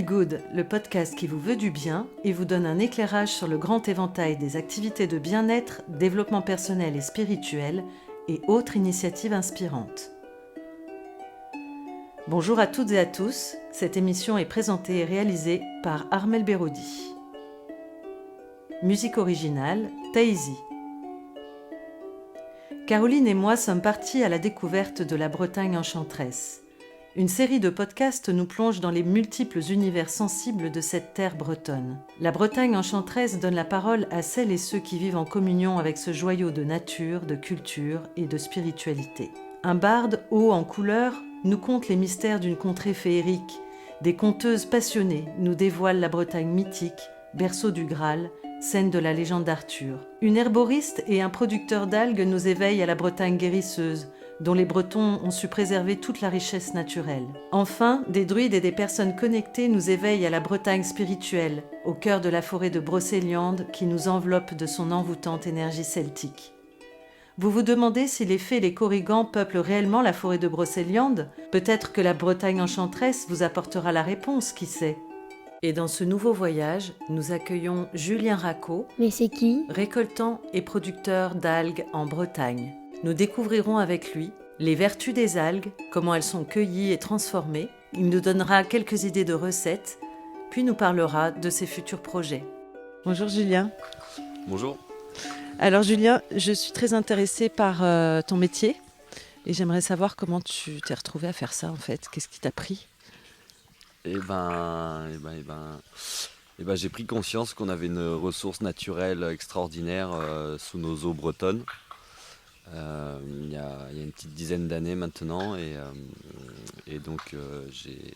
Feel Good, le podcast qui vous veut du bien et vous donne un éclairage sur le grand éventail des activités de bien-être, développement personnel et spirituel et autres initiatives inspirantes. Bonjour à toutes et à tous, cette émission est présentée et réalisée par Armel Berodi. Musique originale, Taizy. Caroline et moi sommes partis à la découverte de la Bretagne enchanteresse. Une série de podcasts nous plonge dans les multiples univers sensibles de cette terre bretonne. La Bretagne enchanteresse donne la parole à celles et ceux qui vivent en communion avec ce joyau de nature, de culture et de spiritualité. Un barde haut en couleurs nous conte les mystères d'une contrée féerique. Des conteuses passionnées nous dévoilent la Bretagne mythique, berceau du Graal, scène de la légende d'Arthur. Une herboriste et un producteur d'algues nous éveillent à la Bretagne guérisseuse, dont les Bretons ont su préserver toute la richesse naturelle. Enfin, des druides et des personnes connectées nous éveillent à la Bretagne spirituelle, au cœur de la forêt de Brocéliande qui nous enveloppe de son envoûtante énergie celtique. Vous vous demandez si les fées et les corrigans peuplent réellement la forêt de Brocéliande ? Peut-être que la Bretagne enchanteresse vous apportera la réponse, qui sait ? Et dans ce nouveau voyage, nous accueillons Julien Racot, Mais c'est qui ? récoltant et producteur d'algues en Bretagne. Nous découvrirons avec lui les vertus des algues, comment elles sont cueillies et transformées. Il nous donnera quelques idées de recettes, puis nous parlera de ses futurs projets. Bonjour Julien. Bonjour. Alors Julien, je suis très intéressée par ton métier et j'aimerais savoir comment tu t'es retrouvé à faire ça en fait. Qu'est-ce qui t'a pris ? J'ai pris conscience qu'on avait une ressource naturelle extraordinaire sous nos eaux bretonnes. Il y a une petite dizaine d'années maintenant et donc j'ai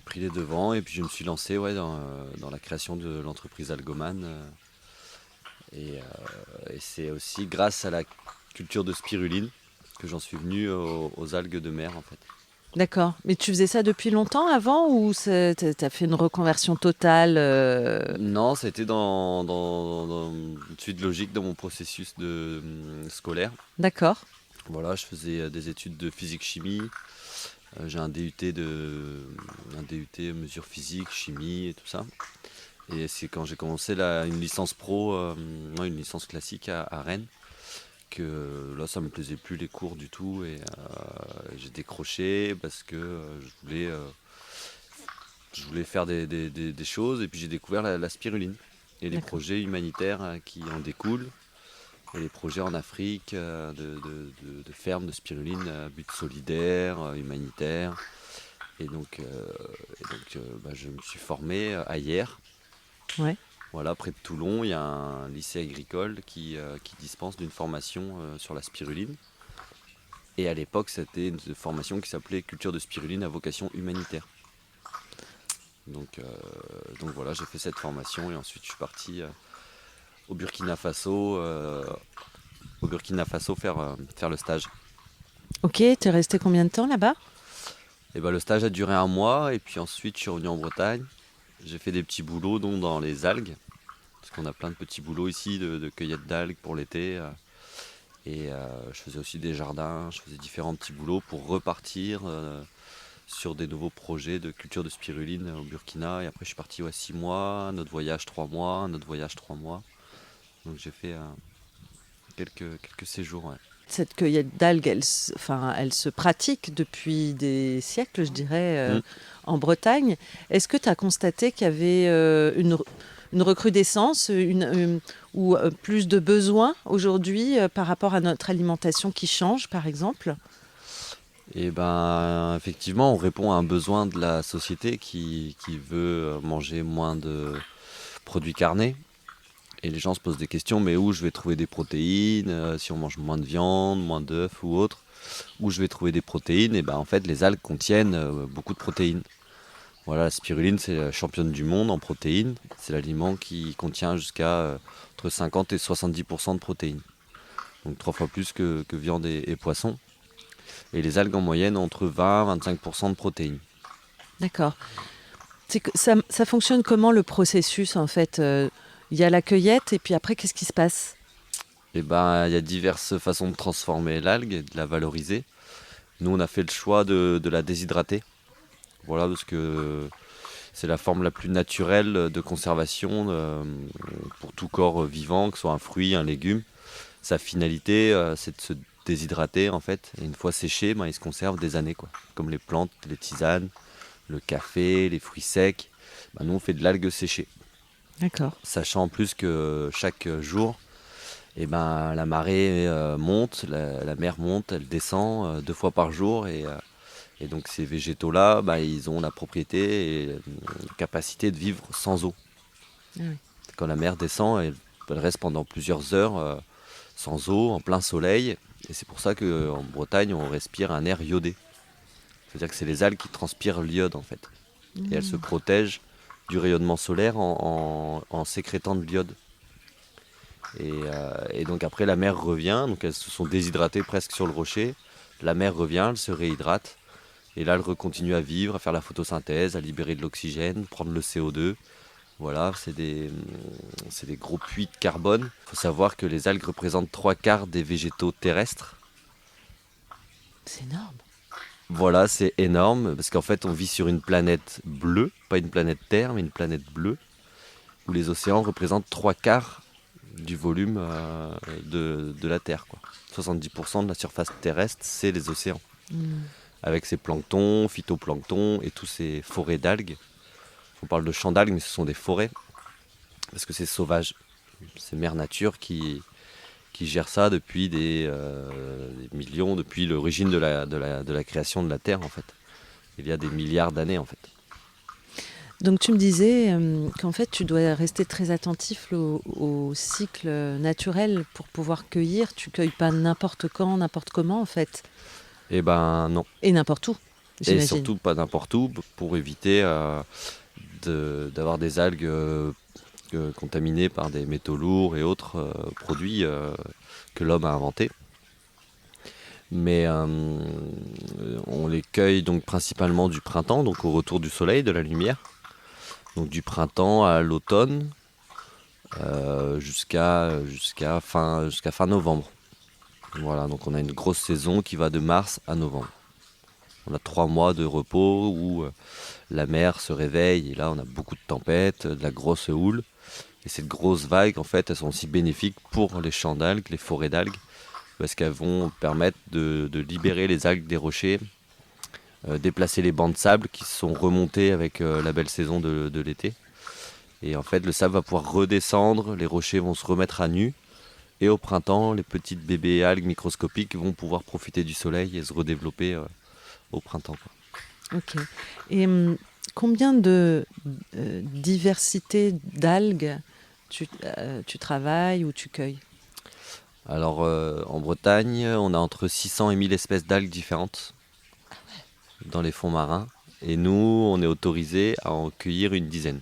pris les devants et puis je me suis lancé dans la création de l'entreprise Algoman et c'est aussi grâce à la culture de spiruline que j'en suis venu aux algues de mer en fait. D'accord, mais tu faisais ça depuis longtemps avant ou t'as fait une reconversion totale Non, ça a été dans une suite logique dans mon processus scolaire. D'accord. Voilà, je faisais des études de physique-chimie. J'ai un DUT mesure physique, chimie et tout ça. Et c'est quand j'ai commencé une licence pro, une licence classique à Rennes, que là ça me plaisait plus les cours du tout et j'ai décroché parce que je voulais faire des choses et puis j'ai découvert la spiruline et les projets humanitaires qui en découlent et les projets en Afrique de fermes de spiruline à but solidaire, humanitaire et donc je me suis formé à Hyères. Ouais. Voilà, près de Toulon, il y a un lycée agricole qui dispense d'une formation sur la spiruline. Et à l'époque, c'était une formation qui s'appelait Culture de spiruline à vocation humanitaire. Donc voilà, j'ai fait cette formation et ensuite je suis parti au Burkina Faso faire le stage. Ok, t'es resté combien de temps là-bas ? Et le stage a duré 1 mois et puis ensuite je suis revenu en Bretagne. J'ai fait des petits boulots dont dans les algues. Parce qu'on a plein de petits boulots ici de cueillette d'algues pour l'été. Et je faisais aussi des jardins, je faisais différents petits boulots pour repartir sur des nouveaux projets de culture de spiruline au Burkina. Et après je suis parti 6 mois, un autre voyage 3 mois, un autre voyage 3 mois. Donc j'ai fait quelques séjours. Ouais. Cette cueillette d'algues, elle se pratique depuis des siècles, je dirais, en Bretagne. Est-ce que tu as constaté qu'il y avait une recrudescence ou plus de besoins aujourd'hui par rapport à notre alimentation qui change, par exemple ? Et effectivement, on répond à un besoin de la société qui veut manger moins de produits carnés. Et les gens se posent des questions, mais où je vais trouver des protéines, si on mange moins de viande, moins d'œufs ou autre, où je vais trouver des protéines ? Et en fait, les algues contiennent beaucoup de protéines. Voilà, la spiruline, c'est la championne du monde en protéines. C'est l'aliment qui contient jusqu'à entre 50 et 70% de protéines. Donc 3 fois plus que viande et poisson. Et les algues en moyenne ont entre 20 et 25% de protéines. D'accord. Ça fonctionne comment le processus en fait ? Il y a la cueillette et puis après, qu'est-ce qui se passe ? Il y a diverses façons de transformer l'algue et de la valoriser. Nous, on a fait le choix de la déshydrater. Voilà, parce que c'est la forme la plus naturelle de conservation pour tout corps vivant, que ce soit un fruit, un légume. Sa finalité, c'est de se déshydrater en fait. Et une fois séché, il se conserve des années, quoi. Comme les plantes, les tisanes, le café, les fruits secs. Nous, on fait de l'algue séchée. D'accord. Sachant en plus que chaque jour, la marée monte, la mer monte, elle descend 2 fois par jour. Et donc ces végétaux-là, ils ont la propriété et la capacité de vivre sans eau. Ah oui. Quand la mer descend, elle reste pendant plusieurs heures sans eau, en plein soleil. Et c'est pour ça qu'en Bretagne, on respire un air iodé. C'est-à-dire que c'est les algues qui transpirent l'iode en fait. Et elles se protègent du rayonnement solaire en sécrétant de l'iode. Et donc après la mer revient, donc elles se sont déshydratées presque sur le rocher. La mer revient, elle se réhydrate. Et là, elle continue à vivre, à faire la photosynthèse, à libérer de l'oxygène, prendre le CO2. Voilà, c'est des gros puits de carbone. Il faut savoir que les algues représentent 3/4 des végétaux terrestres. C'est énorme. Voilà, c'est énorme, parce qu'en fait, on vit sur une planète bleue, pas une planète Terre, mais une planète bleue, où les océans représentent 3/4 du volume de la Terre, quoi. 70% de la surface terrestre, c'est les océans. Avec ces planctons, phytoplanctons et tous ces forêts d'algues. On parle de champs d'algues, mais ce sont des forêts, parce que c'est sauvage. C'est Mère Nature qui gère ça depuis des millions, depuis l'origine de la création de la Terre, en fait. Il y a des milliards d'années, en fait. Donc tu me disais qu'en fait tu dois rester très attentif au cycle naturel pour pouvoir cueillir. Tu cueilles pas n'importe quand, n'importe comment en fait. Eh ben non. Et n'importe où, Et j'imagine. surtout pas n'importe où, pour éviter d'avoir des algues contaminées par des métaux lourds et autres produits que l'homme a inventés. Mais on les cueille donc principalement du printemps, donc au retour du soleil, de la lumière. Donc du printemps à l'automne jusqu'à fin novembre. Voilà, donc on a une grosse saison qui va de mars à novembre. On a 3 mois de repos où la mer se réveille et là on a beaucoup de tempêtes, de la grosse houle. Et ces grosses vagues, en fait, elles sont aussi bénéfiques pour les champs d'algues, les forêts d'algues, parce qu'elles vont permettre de libérer les algues des rochers, déplacer les bancs de sable qui sont remontés avec la belle saison de l'été. Et en fait, le sable va pouvoir redescendre, les rochers vont se remettre à nu. Et au printemps, les petites bébés algues microscopiques vont pouvoir profiter du soleil et se redévelopper au printemps, quoi. Ok. Et combien de diversité d'algues tu travailles ou tu cueilles? Alors en Bretagne, on a entre 600 et 1000 espèces d'algues différentes dans les fonds marins. Et nous, on est autorisé à en cueillir une dizaine.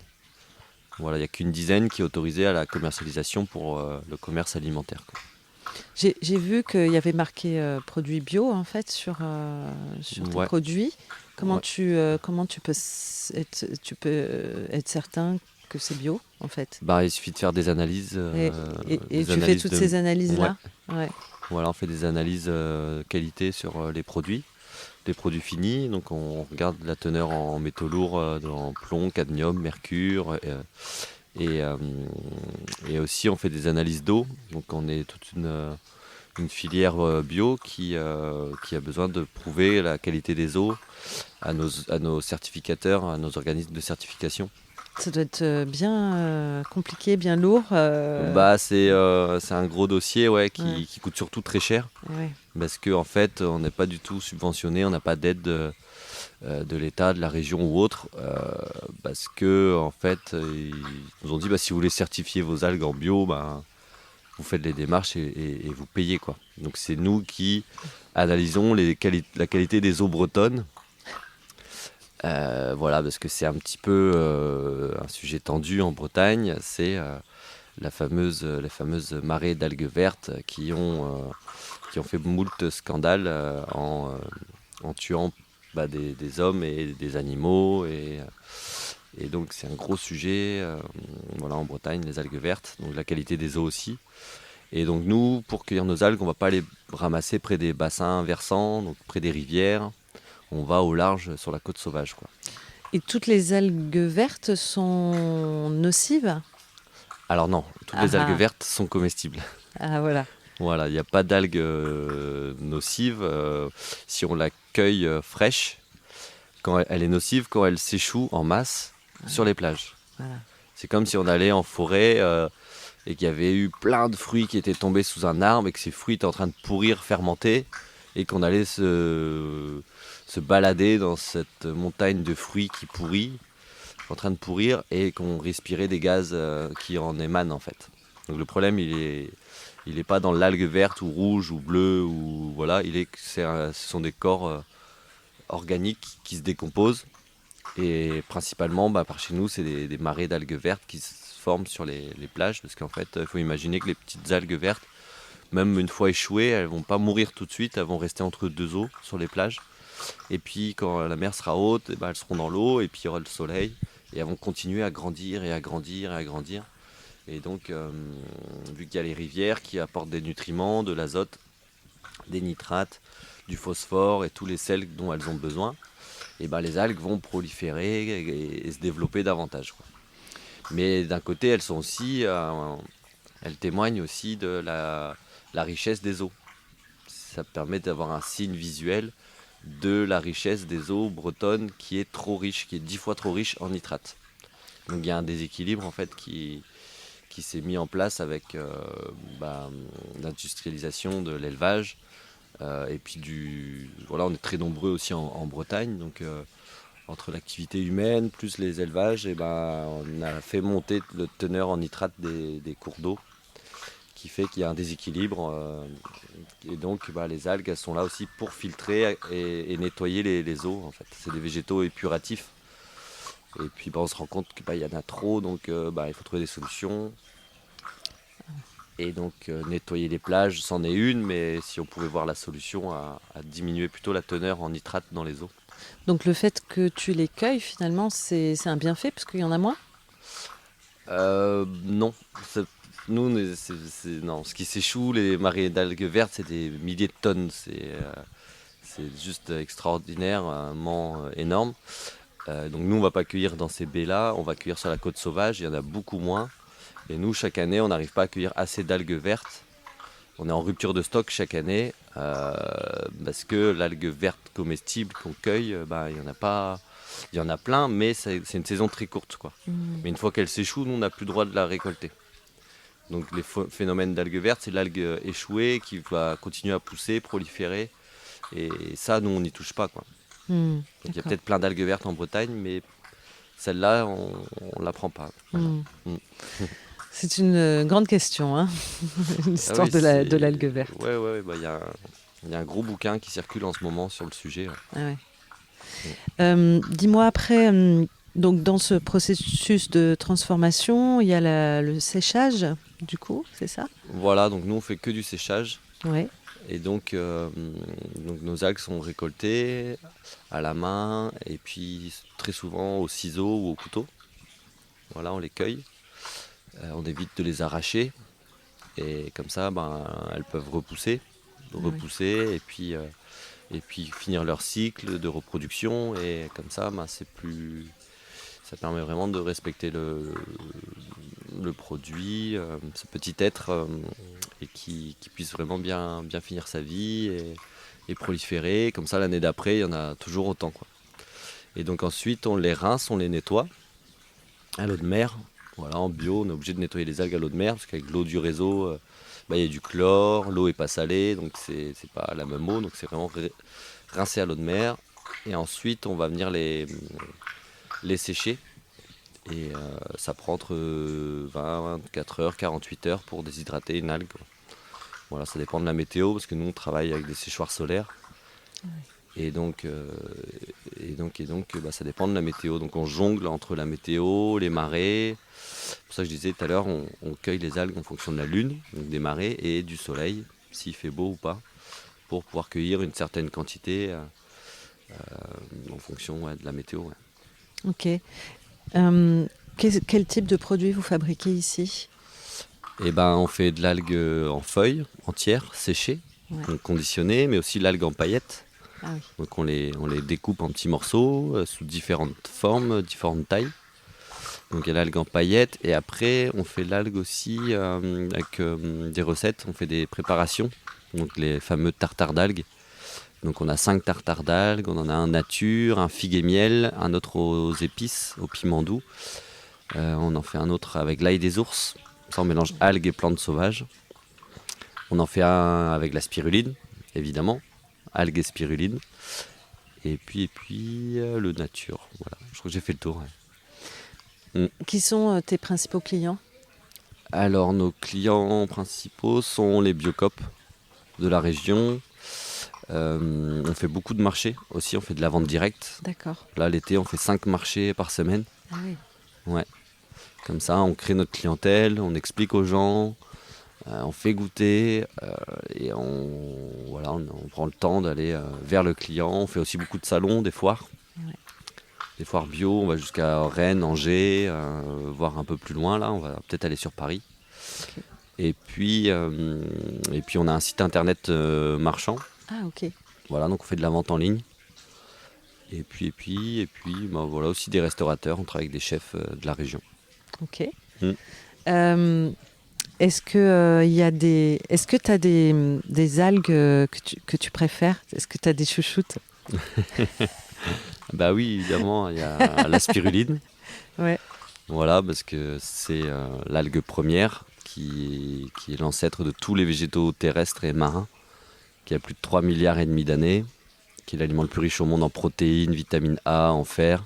Voilà, il n'y a qu'une dizaine qui est autorisée à la commercialisation pour le commerce alimentaire, quoi. J'ai vu qu'il y avait marqué produits bio en fait sur tes Ouais, produits. ouais. Comment tu peux être certain que c'est bio en fait? Il suffit de faire des analyses. Et tu fais toutes ces Ouais, analyses-là? Ouais. voilà, on fait des analyses qualité sur les produits finis. Donc on regarde la teneur en métaux lourds, en plomb, cadmium, mercure. Et aussi on fait des analyses d'eau. Donc on est toute une filière bio qui a besoin de prouver la qualité des eaux à nos certificateurs, à nos organismes de certification. Ça doit être bien compliqué, bien lourd. C'est un gros dossier, ouais, Ouais. qui coûte surtout très cher. Ouais. Parce qu'en fait, on n'est pas du tout subventionné, on n'a pas d'aide de l'État, de la région ou autre. Parce que en fait, ils nous ont dit si vous voulez certifier vos algues en bio, vous faites les démarches et vous payez, quoi. Donc c'est nous qui analysons la qualité des eaux bretonnes. Voilà, parce que c'est un petit peu un sujet tendu en Bretagne. C'est les fameuses marées d'algues vertes qui ont fait moult scandales en tuant des hommes et des animaux. Et donc c'est un gros sujet voilà, en Bretagne, les algues vertes, donc la qualité des eaux aussi. Et donc nous, pour cueillir nos algues, on ne va pas les ramasser près des bassins versants, donc près des rivières. on va au large sur la côte sauvage, quoi. Et toutes les algues vertes sont nocives? Alors non, toutes Ah les algues ah, vertes sont comestibles. ah, voilà. Voilà, il n'y a pas d'algues nocives si on la cueille fraîche. Quand elle est nocive quand elle s'échoue en masse sur les plages. Voilà. C'est comme si on allait en forêt et qu'il y avait eu plein de fruits qui étaient tombés sous un arbre et que ces fruits étaient en train de pourrir, fermenter, et qu'on allait se balader dans cette montagne de fruits qui pourrit, en train de pourrir, et qu'on respirait des gaz qui en émanent en fait. Donc le problème il est pas dans l'algue verte ou rouge ou bleue ou voilà, ce sont des corps organiques qui se décomposent. Et principalement, par chez nous, c'est des marées d'algues vertes qui se forment sur les plages. Parce qu'en fait, il faut imaginer que les petites algues vertes, même une fois échouées, elles vont pas mourir tout de suite. Elles vont rester entre deux eaux sur les plages. Et puis, quand la mer sera haute, elles seront dans l'eau. Et puis, il y aura le soleil. Et elles vont continuer à grandir et à grandir et à grandir. Et donc, vu qu'il y a les rivières qui apportent des nutriments, de l'azote, des nitrates, du phosphore et tous les sels dont elles ont besoin, et les algues vont proliférer et se développer davantage, quoi. Mais d'un côté, elles témoignent aussi de la richesse des eaux. Ça permet d'avoir un signe visuel de la richesse des eaux bretonnes qui est trop riche, qui est 10 fois trop riche en nitrates. Donc il y a un déséquilibre en fait qui s'est mis en place avec l'industrialisation de l'élevage. Et puis voilà, on est très nombreux aussi en Bretagne, donc entre l'activité humaine plus les élevages, on a fait monter le teneur en nitrate des cours d'eau, qui fait qu'il y a un déséquilibre. Et donc les algues, elles sont là aussi pour filtrer et nettoyer les eaux. En fait, c'est des végétaux épuratifs. Et puis on se rend compte qu'il y en a trop, donc il faut trouver des solutions. Et donc nettoyer les plages, c'en est une, mais si on pouvait voir la solution à diminuer plutôt la teneur en nitrate dans les eaux. Donc le fait que tu les cueilles, finalement, c'est un bienfait parce qu'il y en a moins? Non. Nous, non. Ce qui s'échoue, les marées d'algues vertes, c'est des milliers de tonnes. C'est juste extraordinairement énorme. Donc nous, on va pas cueillir dans ces baies-là, on va cueillir sur la côte sauvage, il y en a beaucoup moins. Et nous, chaque année, on n'arrive pas à cueillir assez d'algues vertes. On est en rupture de stock chaque année parce que l'algue verte comestible qu'on cueille, il y en a pas. Il y en a plein, mais c'est une saison très courte, quoi. Mais une fois qu'elle s'échoue, nous, on n'a plus le droit de la récolter. Donc les phénomènes d'algues vertes, c'est l'algue échouée qui va continuer à pousser, proliférer. Et ça, nous, on n'y touche pas, quoi. Donc il y a peut-être plein d'algues vertes en Bretagne, mais celle-là, on ne la prend pas. Voilà. C'est une grande question, hein, l'histoire oui, de l'algue verte. Ouais, il y a un gros bouquin qui circule en ce moment sur le sujet. Ouais. Ah ouais. Dis-moi après, donc dans ce processus de transformation, il y a le séchage, du coup, c'est ça? Voilà, donc nous on fait que du séchage. Ouais. Et donc nos algues sont récoltées à la main et puis très souvent au ciseau ou au couteau. Voilà, on les cueille. On évite de les arracher. Et comme ça, elles peuvent repousser et puis finir leur cycle de reproduction. Et comme ça, ça permet vraiment de respecter le produit, ce petit être, et qui puisse vraiment bien finir sa vie et proliférer. Comme ça, l'année d'après, il y en a toujours autant, quoi. Et donc ensuite, on les rince, on les nettoie à l'eau de mer. Voilà, en bio, on est obligé de nettoyer les algues à l'eau de mer parce qu'avec l'eau du réseau, il y a du chlore, l'eau est pas salée, donc c'est pas la même eau, donc c'est vraiment rincé à l'eau de mer. Et ensuite, on va venir les sécher. Et ça prend entre 20, 24 heures, 48 heures pour déshydrater une algue. Voilà, ça dépend de la météo parce que nous on travaille avec des séchoirs solaires. Ouais. Et donc, ça dépend de la météo. Donc on jongle entre la météo, les marées. C'est pour ça que je disais tout à l'heure, on cueille les algues en fonction de la lune, donc des marées, et du soleil, s'il fait beau ou pas, pour pouvoir cueillir une certaine quantité en fonction de la météo. Ouais. Ok. Quel type de produit vous fabriquez ici? On fait de l'algue en feuilles entière, séchée, donc conditionnée, mais aussi l'algue en paillettes. Ah oui. Donc on les découpe en petits morceaux sous différentes formes, différentes tailles. Donc il y a l'algue en paillettes et après on fait l'algue aussi avec des recettes, on fait des préparations, donc les fameux tartares d'algues. Donc on a 5 tartares d'algues, on en a un nature, un figue et miel, un autre aux épices, au piment doux. On en fait un autre avec l'ail des ours, ça on mélange algues et plantes sauvages. On en fait un avec la spiruline, évidemment, algues et spiruline. Et puis le nature, voilà, je crois que j'ai fait le tour. Ouais. Qui sont tes principaux clients ? Alors nos clients principaux sont les Biocoop de la région. On fait beaucoup de marchés aussi, on fait de la vente directe. D'accord. Là l'été on fait 5 marchés par semaine. Ah oui. Ouais. Comme ça on crée notre clientèle, on explique aux gens, on fait goûter et on prend le temps d'aller vers le client. On fait aussi beaucoup de salons, des foires. Ouais. Des foires bio, on va jusqu'à Rennes, Angers, voire un peu plus loin là, on va peut-être aller sur Paris. Ok. Et puis on a un site internet marchand. Ah ok. Voilà, donc on fait de la vente en ligne. Et puis voilà aussi des restaurateurs, on travaille avec des chefs de la région. Ok. Mm. Est-ce que tu as des algues que tu préfères ? Est-ce que tu as des chouchoutes ? Bah oui, évidemment, il y a la spiruline. Ouais. Voilà, parce que c'est l'algue première qui est l'ancêtre de tous les végétaux terrestres et marins, qui a plus de 3 milliards et demi d'années, qui est l'aliment le plus riche au monde en protéines, vitamine A, en fer.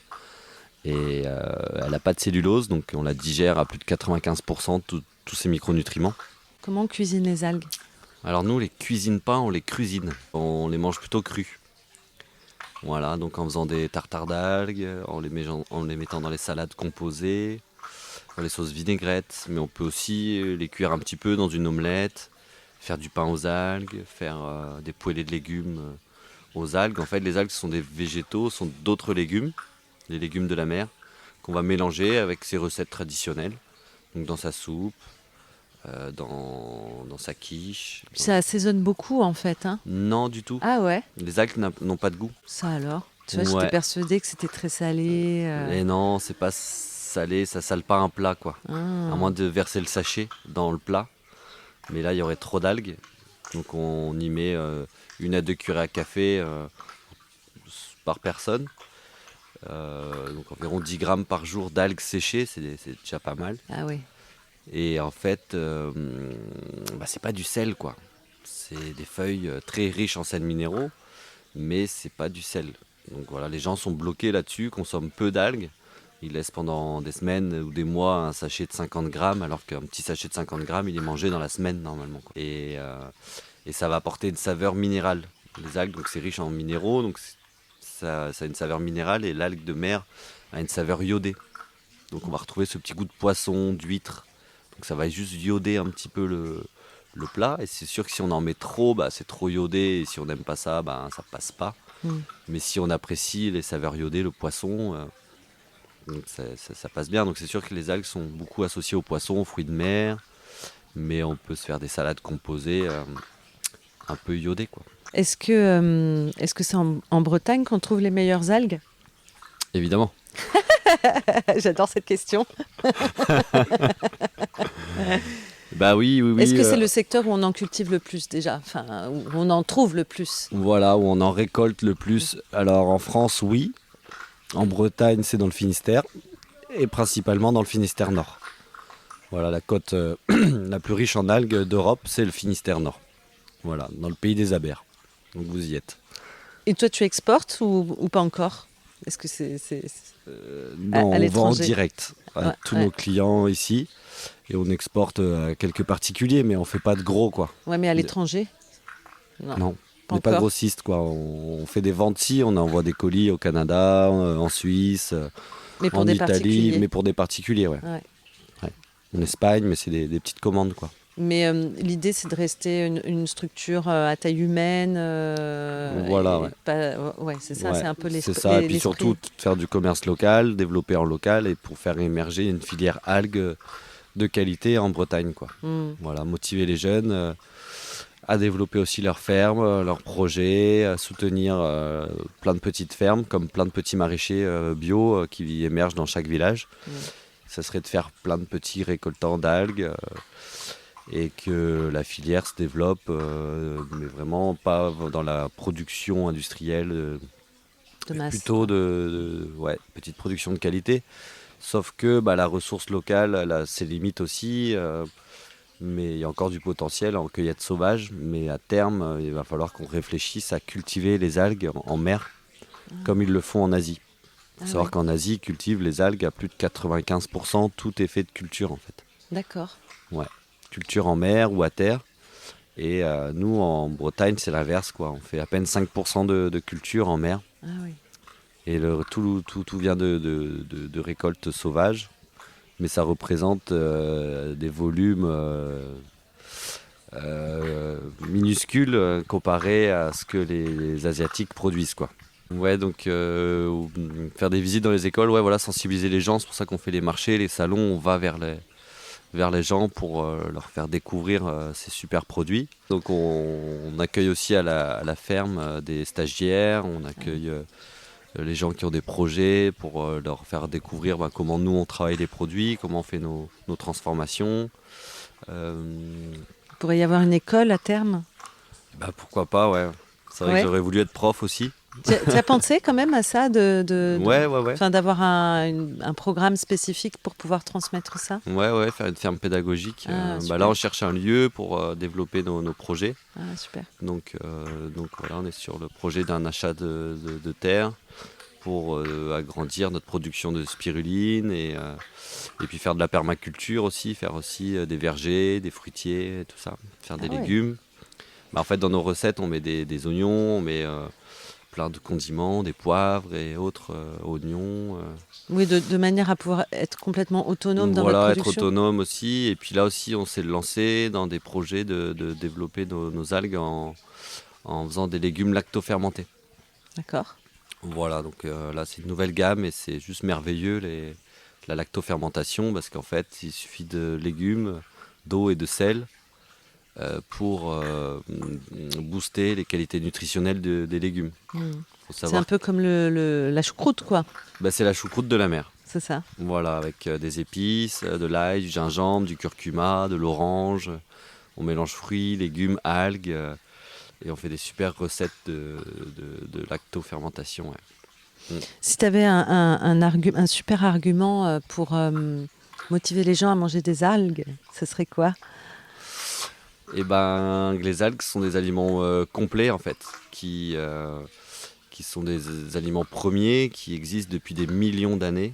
Et elle n'a pas de cellulose, donc on la digère à plus de 95%, tous ces micronutriments. Comment on cuisine les algues ? Alors nous, on les cuisine pas, on les cuisine. On les mange plutôt crus. Voilà, donc en faisant des tartares d'algues, en les mettant dans les salades composées, dans les sauces vinaigrettes, mais on peut aussi les cuire un petit peu dans une omelette, faire du pain aux algues, faire des poêlées de légumes aux algues. En fait, les algues sont des végétaux, sont d'autres légumes, les légumes de la mer, qu'on va mélanger avec ces recettes traditionnelles. Donc dans sa soupe, dans sa quiche. Ça assaisonne beaucoup en fait, hein ? Non, du tout. Ah ouais ? Les algues n'ont pas de goût. Ça alors ? Tu vois, Ouais. j'étais persuadée que c'était très salé. Et non, c'est pas salé, ça sale pas un plat quoi. Ah. À moins de verser le sachet dans le plat. Mais là, il y aurait trop d'algues. Donc on y met 1 à 2 cuillères à café par personne. Donc environ 10 grammes par jour d'algues séchées, c'est déjà pas mal. Ah oui. Et en fait, c'est pas du sel quoi. C'est des feuilles très riches en sels minéraux, mais c'est pas du sel. Donc voilà, les gens sont bloqués là-dessus, consomment peu d'algues. Ils laissent pendant des semaines ou des mois un sachet de 50 grammes, alors qu'un petit sachet de 50 grammes, il est mangé dans la semaine normalement, quoi. Et ça va apporter une saveur minérale. Les algues, donc c'est riche en minéraux, donc ça a une saveur minérale, et l'algue de mer a une saveur iodée. Donc on va retrouver ce petit goût de poisson, d'huître. Donc ça va juste ioder un petit peu le plat. Et c'est sûr que si on en met trop, c'est trop iodé. Et si on n'aime pas ça, ça passe pas. Mais si on apprécie les saveurs iodées, le poisson, donc ça passe bien. Donc c'est sûr que les algues sont beaucoup associées au poisson, aux fruits de mer. Mais on peut se faire des salades composées un peu iodées, quoi. Est-ce que c'est en Bretagne qu'on trouve les meilleures algues ? Évidemment. J'adore cette question. Oui. Est-ce que c'est le secteur où on en cultive le plus déjà ? Enfin, où on en trouve le plus ? Voilà, où on en récolte le plus. Alors en France, oui. En Bretagne, c'est dans le Finistère. Et principalement dans le Finistère Nord. Voilà, la côte la plus riche en algues d'Europe, c'est le Finistère Nord. Voilà, dans le pays des abers. Donc vous y êtes. Et toi, tu exportes ou pas encore ? Est-ce que c'est Non, à on vend en l'étranger. direct à tous nos clients ici. Et on exporte à quelques particuliers, mais on fait pas de gros, quoi. Ouais, mais à l'étranger ? Non, pas on n'est pas encore. grossiste, quoi. On fait des ventes ici, on envoie des colis au Canada, en Suisse, Mais pour en des Italie, particuliers. mais pour des particuliers, ouais. En Espagne, mais c'est des petites commandes, quoi. Mais l'idée, c'est de rester une structure à taille humaine. Voilà, ouais. C'est ça, Ouais, c'est un peu l'esprit. c'est ça, et puis surtout faire du commerce local, développer en local, et pour faire émerger une filière algues de qualité en Bretagne, quoi. Voilà, motiver les jeunes à développer aussi leurs fermes, leurs projets, à soutenir plein de petites fermes, comme plein de petits maraîchers bio qui émergent dans chaque village. Ça serait de faire plein de petits récoltants d'algues et que la filière se développe, mais vraiment pas dans la production industrielle, De masse. plutôt ouais, petite production de qualité. Sauf que la ressource locale, elle a ses limites aussi, mais il y a encore du potentiel en cueillette sauvage. Mais à terme, il va falloir qu'on réfléchisse à cultiver les algues en mer, comme ils le font en Asie. Il faut savoir qu'en Asie, ils cultivent les algues à plus de 95%, tout est fait de culture en fait. D'accord. Ouais. Culture en mer ou à terre. Et nous, en Bretagne, c'est l'inverse, quoi. On fait à peine 5% de culture en mer. Ah oui. Et tout vient de récoltes sauvages. Mais ça représente des volumes minuscules comparés à ce que les Asiatiques produisent, quoi. Ouais, donc faire des visites dans les écoles, ouais, voilà, sensibiliser les gens. C'est pour ça qu'on fait les marchés, les salons, on va vers les gens pour leur faire découvrir ces super produits. Donc on accueille aussi à la ferme des stagiaires, on accueille les gens qui ont des projets pour leur faire découvrir comment nous on travaille les produits, comment on fait nos transformations. Il pourrait y avoir une école à terme. Pourquoi pas, ouais. C'est vrai que j'aurais voulu être prof aussi. Tu as pensé quand même à ça, Ouais. d'avoir un programme spécifique pour pouvoir transmettre ça? Ouais, faire une ferme pédagogique. Là, on cherche un lieu pour développer nos projets. Ah, super. Donc voilà, on est sur le projet d'un achat de terre pour agrandir notre production de spiruline et puis faire de la permaculture aussi, faire aussi des vergers, des fruitiers, tout ça, faire des légumes. En fait, dans nos recettes, on met des oignons, on met plein de condiments, des poivres et autres oignons. Oui, de manière à pouvoir être complètement autonome dans votre production. Voilà, être autonome aussi. Et puis là aussi, on s'est lancé dans des projets de développer nos algues en faisant des légumes lacto-fermentés. D'accord. Voilà, donc là, c'est une nouvelle gamme et c'est juste merveilleux, la lacto-fermentation, parce qu'en fait, il suffit de légumes, d'eau et de sel pour booster les qualités nutritionnelles des légumes. C'est un peu comme la choucroute, quoi. C'est la choucroute de la mer. C'est ça. Voilà, avec des épices, de l'ail, du gingembre, du curcuma, de l'orange. On mélange fruits, légumes, algues et on fait des super recettes de lacto-fermentation. Ouais. Si tu avais un super argument pour motiver les gens à manger des algues, ce serait quoi? Les algues sont des aliments complets en fait, qui sont des aliments premiers qui existent depuis des millions d'années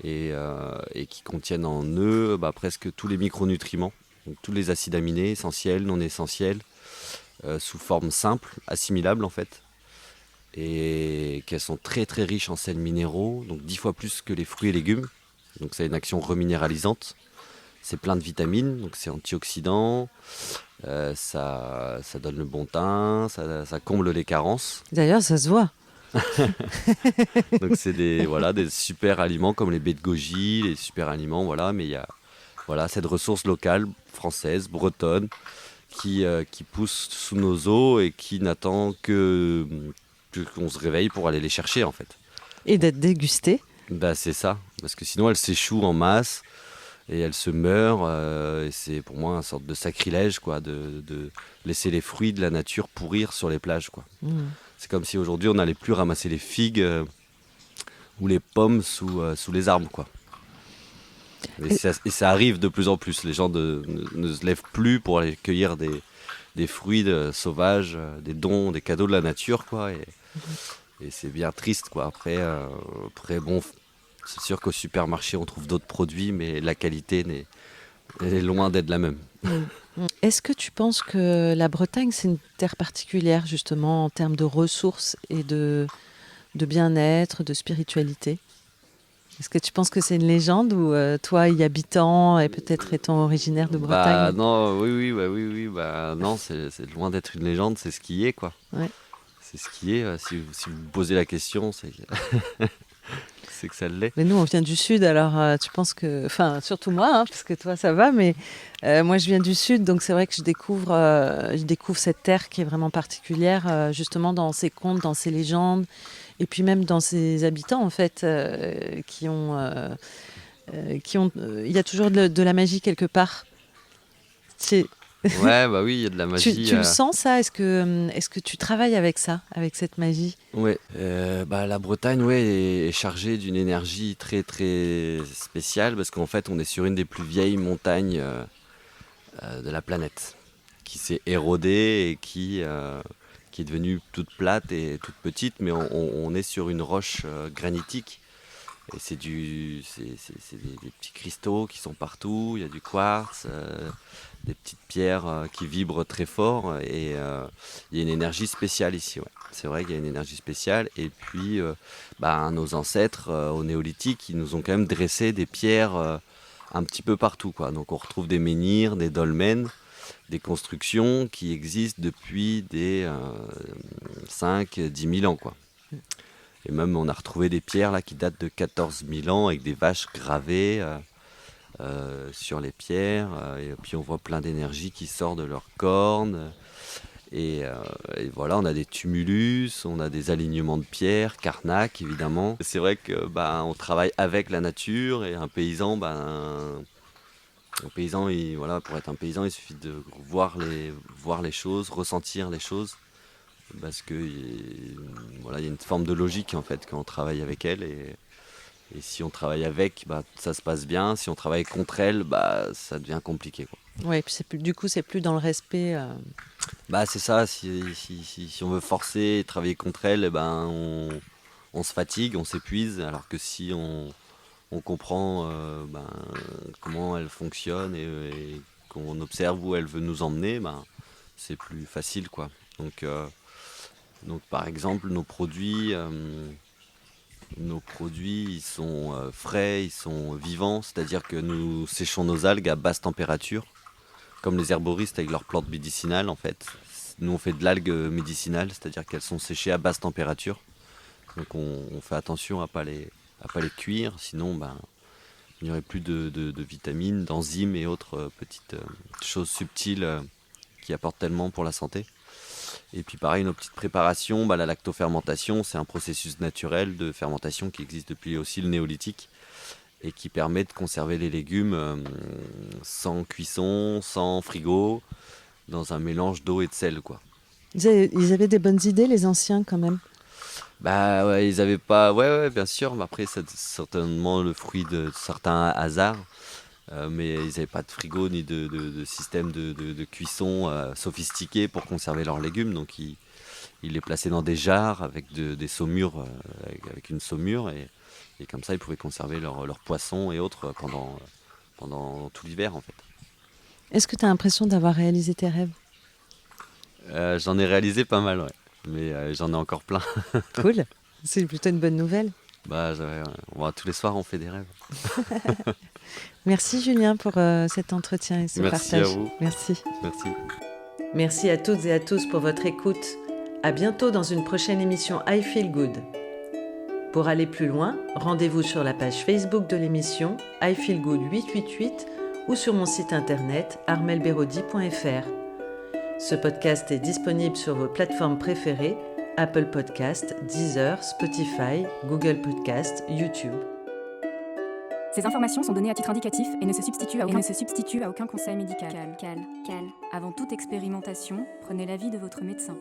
et qui contiennent en eux presque tous les micronutriments, donc tous les acides aminés essentiels, non essentiels, sous forme simple, assimilables en fait, et qu'elles sont très très riches en sels minéraux, donc 10 fois plus que les fruits et légumes, donc ça a une action reminéralisante. C'est plein de vitamines, donc c'est antioxydant, ça donne le bon teint, ça comble les carences. D'ailleurs, ça se voit. Donc c'est des super aliments comme les baies de goji, les super aliments, mais il y a cette ressource locale, française, bretonne, qui pousse sous nos os et qui n'attend qu'on se réveille pour aller les chercher en fait. Et d'être dégustée. C'est ça, parce que sinon elles s'échouent en masse. Et elle se meurt, et c'est pour moi une sorte de sacrilège, quoi, de laisser les fruits de la nature pourrir sur les plages, quoi. C'est comme si aujourd'hui on n'allait plus ramasser les figues ou les pommes sous les arbres, quoi. Et ça arrive de plus en plus. Les gens ne se lèvent plus pour aller cueillir des fruits sauvages, des dons, des cadeaux de la nature, quoi. Et c'est bien triste, quoi. Après bon. C'est sûr qu'au supermarché, on trouve d'autres produits, mais la qualité est loin d'être la même. Est-ce que tu penses que la Bretagne, c'est une terre particulière, justement, en termes de ressources et de bien-être, de spiritualité? Est-ce que tu penses que c'est une légende ou toi, y habitant et peut-être étant originaire de Bretagne? Non, oui. Non, c'est loin d'être une légende, c'est ce qui est, quoi. Ouais. C'est ce qui est. Si vous posez la question, c'est c'est que ça l'est. Mais nous, on vient du Sud, alors tu penses que... Enfin, surtout moi, hein, parce que toi, ça va, mais moi, je viens du Sud, donc c'est vrai que je découvre cette terre qui est vraiment particulière, justement dans ses contes, dans ses légendes, et puis même dans ses habitants, en fait, qui ont... il y a toujours de la magie quelque part. C'est- Ouais, bah oui, il y a de la magie. tu le sens, ça? Est-ce que tu travailles avec ça, avec cette magie? Ouais, bah, la Bretagne, ouais, est chargée d'une énergie très très spéciale parce qu'en fait, on est sur une des plus vieilles montagnes de la planète, qui s'est érodée et qui est devenue toute plate et toute petite, mais on est sur une roche granitique. Et c'est des petits cristaux qui sont partout, il y a du quartz, des petites pierres qui vibrent très fort et il y a une énergie spéciale ici. Ouais. C'est vrai qu'il y a une énergie spéciale et puis bah, nos ancêtres au néolithique, ils nous ont quand même dressé des pierres un petit peu partout, quoi. Donc on retrouve des menhirs, des dolmens, des constructions qui existent depuis des 5-10 000 ans, quoi. Et même on a retrouvé des pierres là qui datent de 14 000 ans avec des vaches gravées sur les pierres. Et puis on voit plein d'énergie qui sort de leurs cornes. Et voilà, on a des tumulus, on a des alignements de pierres, Karnak évidemment. C'est vrai que bah, on travaille avec la nature et un paysan, voilà, pour être un paysan, il suffit de voir les choses, ressentir les choses. Parce que voilà, il y a une forme de logique en fait quand on travaille avec elle et si on travaille avec, bah, ça se passe bien. Si on travaille contre elle, bah, ça devient compliqué, quoi. Ouais, puis du coup, c'est plus dans le respect. Bah, c'est ça, si on veut forcer et travailler contre elle, eh ben, on se fatigue, on s'épuise, alors que si on comprend ben, comment elle fonctionne et qu'on observe où elle veut nous emmener, ben, c'est plus facile, quoi. Donc par exemple, nos produits, ils sont frais, ils sont vivants, c'est-à-dire que nous séchons nos algues à basse température, comme les herboristes avec leurs plantes médicinales en fait. Nous on fait de l'algue médicinale, c'est-à-dire qu'elles sont séchées à basse température. Donc on fait attention à pas les cuire, sinon ben, il n'y aurait plus de vitamines, d'enzymes et autres petites choses subtiles qui apportent tellement pour la santé. Et puis pareil, nos petites préparations, bah, la lactofermentation, c'est un processus naturel de fermentation qui existe depuis aussi le néolithique et qui permet de conserver les légumes sans cuisson, sans frigo, dans un mélange d'eau et de sel, quoi. Ils avaient des bonnes idées, les anciens, quand même. Bah ouais, ils avaient pas... Ouais, ouais, bien sûr, mais après c'est certainement le fruit de certains hasards. Mais ils n'avaient pas de frigo ni de système de cuisson sophistiqué pour conserver leurs légumes. Donc ils les plaçaient dans des jarres avec des saumures, avec une saumure. Et comme ça, ils pouvaient conserver leurs poissons et autres pendant tout l'hiver, en fait. Est-ce que tu as l'impression d'avoir réalisé tes rêves? J'en ai réalisé pas mal, ouais. Mais j'en ai encore plein. Cool. C'est plutôt une bonne nouvelle. Bah, tous les soirs, on fait des rêves. Merci Julien pour cet entretien et ce Merci partage. à vous. Merci. Merci. Merci à toutes et à tous pour votre écoute. À bientôt dans une prochaine émission I Feel Good. Pour aller plus loin, rendez-vous sur la page Facebook de l'émission I Feel Good 888 ou sur mon site internet armelberodi.fr. Ce podcast est disponible sur vos plateformes préférées, Apple Podcast, Deezer, Spotify, Google Podcast, YouTube. Ces informations sont données à titre indicatif et ne se substituent à aucun conseil médical. Avant toute expérimentation, prenez l'avis de votre médecin.